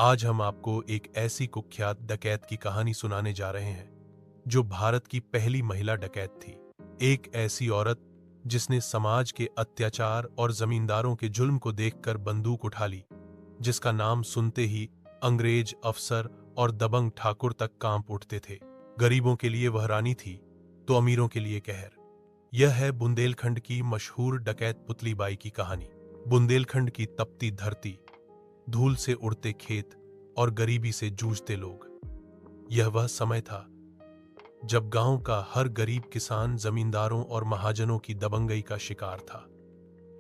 आज हम आपको एक ऐसी कुख्यात डकैत की कहानी सुनाने जा रहे हैं जो भारत की पहली महिला डकैत थी। एक ऐसी औरत जिसने समाज के अत्याचार और जमींदारों के जुल्म को देखकर बंदूक उठा ली, जिसका नाम सुनते ही अंग्रेज अफसर और दबंग ठाकुर तक कांप उठते थे। गरीबों के लिए वह रानी थी तो अमीरों के लिए कहर। यह है बुंदेलखंड की मशहूर डकैत पुतली बाई की कहानी। बुंदेलखंड की तपती धरती, धूल से उड़ते खेत और गरीबी से जूझते लोग। यह वह समय था जब गांव का हर गरीब किसान जमींदारों और महाजनों की दबंगई का शिकार था।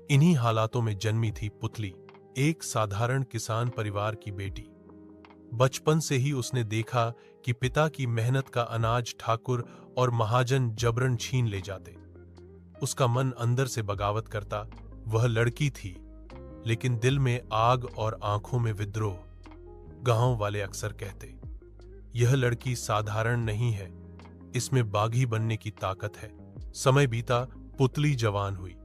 इन्हीं हालातों में जन्मी थी पुतली, एक साधारण किसान परिवार की बेटी। बचपन से ही उसने देखा कि पिता की मेहनत का अनाज ठाकुर और महाजन जबरन छीन ले जाते। उसका मन अंदर से बगावत करता। वह लड़की थी, लेकिन दिल में आग और आंखों में विद्रोह। गांव वाले अक्सर कहते, यह लड़की साधारण नहीं है, इसमें बागी बनने की ताकत है। समय बीता, पुतली जवान हुई।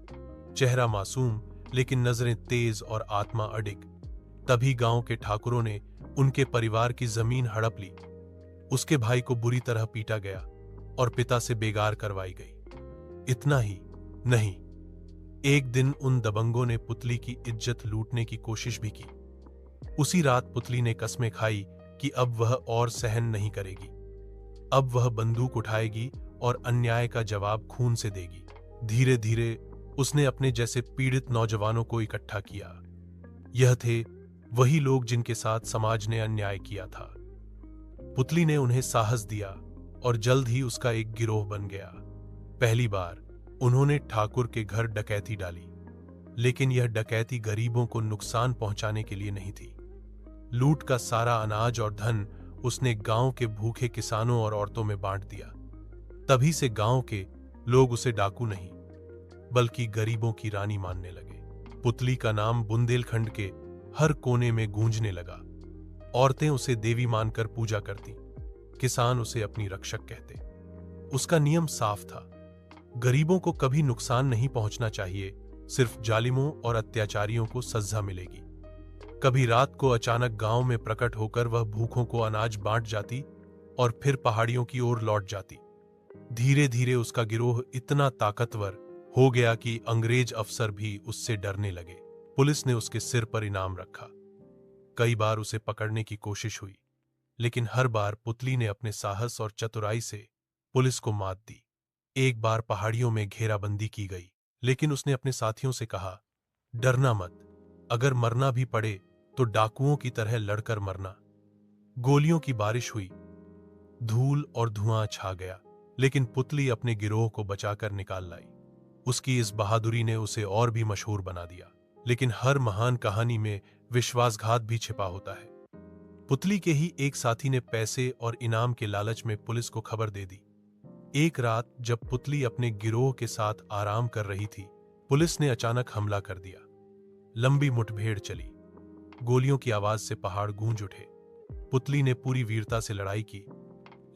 चेहरा मासूम, लेकिन नजरें तेज और आत्मा अडिग। तभी गांव के ठाकुरों ने उनके परिवार की जमीन हड़प ली। उसके भाई को बुरी तरह पीटा गया और पिता से बेगार करवाई गई। इतना ही नहीं, एक दिन उन दबंगों ने पुतली की इज्जत लूटने की कोशिश भी की। उसी रात पुतली ने कस्में खाई कि अब वह और सहन नहीं करेगी। अब वह बंदूक उठाएगी और अन्याय का जवाब खून से देगी। धीरे धीरे उसने अपने जैसे पीड़ित नौजवानों को इकट्ठा किया। यह थे वही लोग जिनके साथ समाज ने अन्याय किया था। पुतली ने उन्हें साहस दिया और जल्द ही उसका एक गिरोह बन गया। पहली बार उन्होंने ठाकुर के घर डकैती डाली, लेकिन यह डकैती गरीबों को नुकसान पहुंचाने के लिए नहीं थी। लूट का सारा अनाज और धन उसने गांव के भूखे किसानों और औरतों में बांट दिया। तभी से गांव के लोग उसे डाकू नहीं, बल्कि गरीबों की रानी मानने लगे। पुतली का नाम बुंदेलखंड के हर कोने में गूंजने लगा। औरतें उसे देवी मानकर पूजा करती, किसान उसे अपनी रक्षक कहते। उसका नियम साफ था, गरीबों को कभी नुकसान नहीं पहुंचना चाहिए, सिर्फ जालिमों और अत्याचारियों को सजा मिलेगी। कभी रात को अचानक गांव में प्रकट होकर वह भूखों को अनाज बांट जाती और फिर पहाड़ियों की ओर लौट जाती। धीरे धीरे उसका गिरोह इतना ताकतवर हो गया कि अंग्रेज अफसर भी उससे डरने लगे। पुलिस ने उसके सिर पर इनाम रखा। कई बार उसे पकड़ने की कोशिश हुई, लेकिन हर बार पुतली ने अपने साहस और चतुराई से पुलिस को मात दी। एक बार पहाड़ियों में घेराबंदी की गई, लेकिन उसने अपने साथियों से कहा, डरना मत, अगर मरना भी पड़े तो डाकुओं की तरह लड़कर मरना। गोलियों की बारिश हुई, धूल और धुआं छा गया, लेकिन पुतली अपने गिरोह को बचाकर निकाल लाई। उसकी इस बहादुरी ने उसे और भी मशहूर बना दिया। लेकिन हर महान कहानी में विश्वासघात भी छिपा होता है। पुतली के ही एक साथी ने पैसे और इनाम के लालच में पुलिस को खबर दे दी। एक रात जब पुतली अपने गिरोह के साथ आराम कर रही थी, पुलिस ने अचानक हमला कर दिया। लंबी मुठभेड़ चली, गोलियों की आवाज से पहाड़ गूंज उठे। पुतली ने पूरी वीरता से लड़ाई की,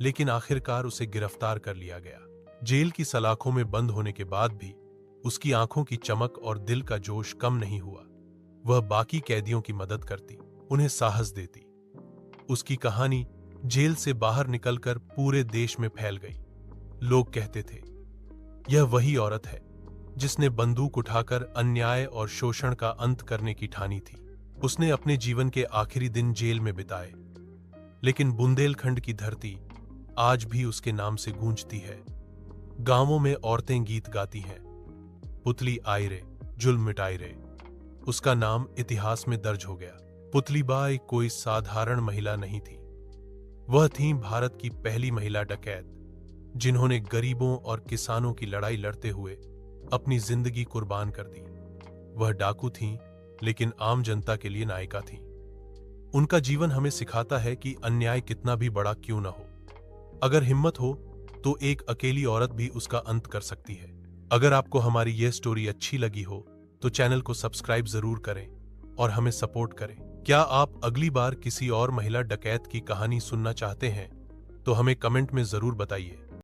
लेकिन आखिरकार उसे गिरफ्तार कर लिया गया। जेल की सलाखों में बंद होने के बाद भी उसकी आंखों की चमक और दिल का जोश कम नहीं हुआ। वह बाकी कैदियों की मदद करती, उन्हें साहस देती। उसकी कहानी जेल से बाहर निकलकर पूरे देश में फैल गई। लोग कहते थे, यह वही औरत है जिसने बंदूक उठाकर अन्याय और शोषण का अंत करने की ठानी थी। उसने अपने जीवन के आखिरी दिन जेल में बिताए, लेकिन बुंदेलखंड की धरती आज भी उसके नाम से गूंजती है। गांवों में औरतें गीत गाती हैं, पुतली आई रे, जुल्म मिटाई रे। उसका नाम इतिहास में दर्ज हो गया। पुतली बाई कोई साधारण महिला नहीं थी, वह थी भारत की पहली महिला डकैत, जिन्होंने गरीबों और किसानों की लड़ाई लड़ते हुए अपनी जिंदगी कुर्बान कर दी। वह डाकू थीं, लेकिन आम जनता के लिए नायिका थीं। उनका जीवन हमें सिखाता है कि अन्याय कितना भी बड़ा क्यों न हो, अगर हिम्मत हो तो एक अकेली औरत भी उसका अंत कर सकती है। अगर आपको हमारी यह स्टोरी अच्छी लगी हो तो चैनल को सब्सक्राइब जरूर करें और हमें सपोर्ट करें। क्या आप अगली बार किसी और महिला डकैत की कहानी सुनना चाहते हैं तो हमें कमेंट में जरूर बताइए।